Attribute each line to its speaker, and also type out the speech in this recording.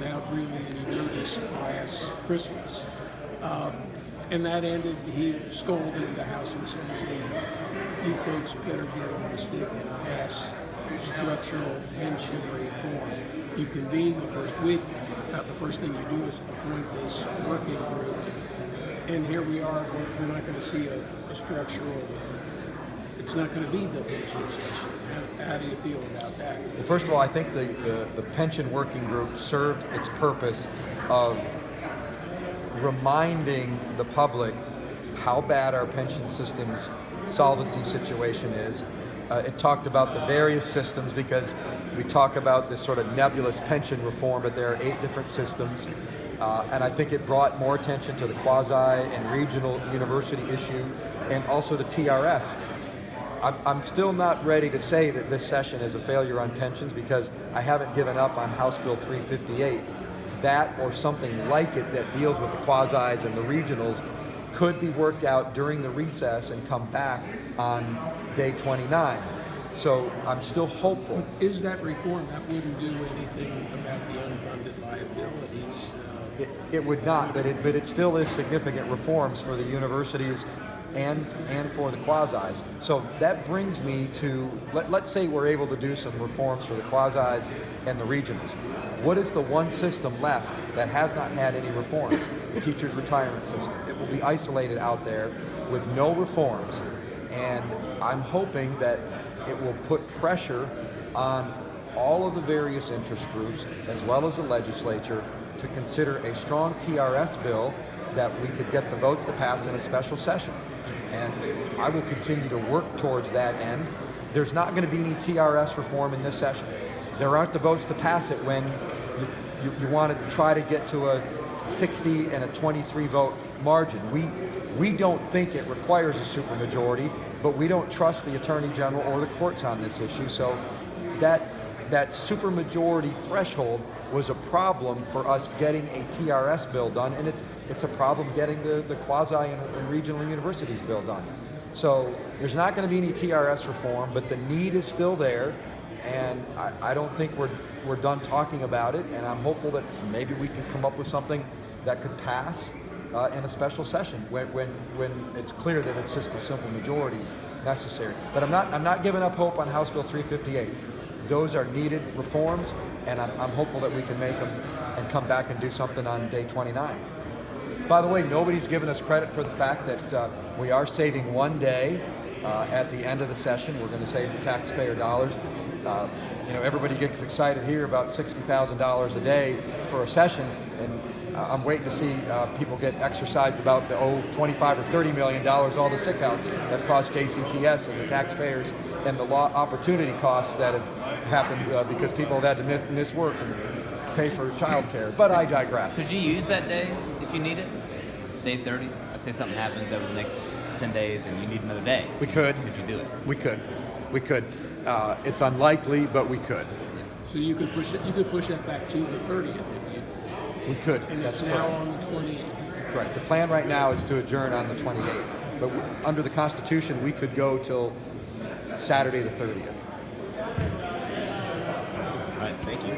Speaker 1: without really any notice last Christmas. And that ended, he scolded the House and Senate, saying, you folks better get on the stick and pass structural pension reform. You convene the first week, about the first thing you do is appoint this working group. And here we are, we're not going to see a structural, it's not going to be the pension session. How do you feel about that?
Speaker 2: Well, first of all, I think the pension working group served its purpose of reminding the public how bad our pension system's solvency situation is. It talked about the various systems because we talk about this sort of nebulous pension reform, but there are 8 different systems. And I think it brought more attention to the quasi and regional university issue and also the TRS. I'm still not ready to say that this session is a failure on pensions because I haven't given up on House Bill 358. That or something like it that deals with the quasis and the regionals could be worked out during the recess and come back on day 29. So I'm still hopeful.
Speaker 1: Is that reform that wouldn't do anything about the unfunded liabilities?
Speaker 2: It would not, but it still is significant reforms for the universities and for the quasis. So that brings me to, let's say we're able to do some reforms for the quasis and the regionals. What is the one system left that has not had any reforms? The teacher's retirement system. It will be isolated out there with no reforms. And I'm hoping that it will put pressure on all of the various interest groups, as well as the legislature, to consider a strong TRS bill that we could get the votes to pass in a special session. And I will continue to work towards that end. There's not going to be any TRS reform in this session. There aren't the votes to pass it when you want to try to get to a 60 and a 23 vote margin. We don't think it requires a supermajority, but we don't trust the Attorney General or the courts on this issue. So that supermajority threshold was a problem for us getting a TRS bill done, and it's a problem getting the quasi and regional universities bill done. So there's not going to be any TRS reform, but the need is still there, and I don't think we're done talking about it, and I'm hopeful that maybe we can come up with something that could pass in a special session when it's clear that it's just a simple majority necessary. But I'm not giving up hope on House Bill 358. Those are needed reforms, and I'm hopeful that we can make them and come back and do something on day 29. By the way, nobody's given us credit for the fact that we are saving one day at the end of the session. We're going to save the taxpayer dollars. Everybody gets excited here about $60,000 a day for a session, and I'm waiting to see people get exercised about the $25 or $30 million, all the sick outs that cost JCPS and the taxpayers, and the law opportunity costs that have happened because people have had to miss work and pay for child care. But I digress.
Speaker 3: Could you use that day if you need it? Day 30? I'd say something happens over the next 10 days and you need another day.
Speaker 2: We could.
Speaker 3: Could you do it?
Speaker 2: We could. It's unlikely, but we could.
Speaker 1: So you could push it. You could push that back to the 30th if you.
Speaker 2: We could.
Speaker 1: And
Speaker 2: That's
Speaker 1: it's now
Speaker 2: correct.
Speaker 1: on the 28th.
Speaker 2: Correct. The plan right now is to adjourn on the 28th, but under the Constitution, we could go till Saturday the 30th.
Speaker 3: All right, thank you.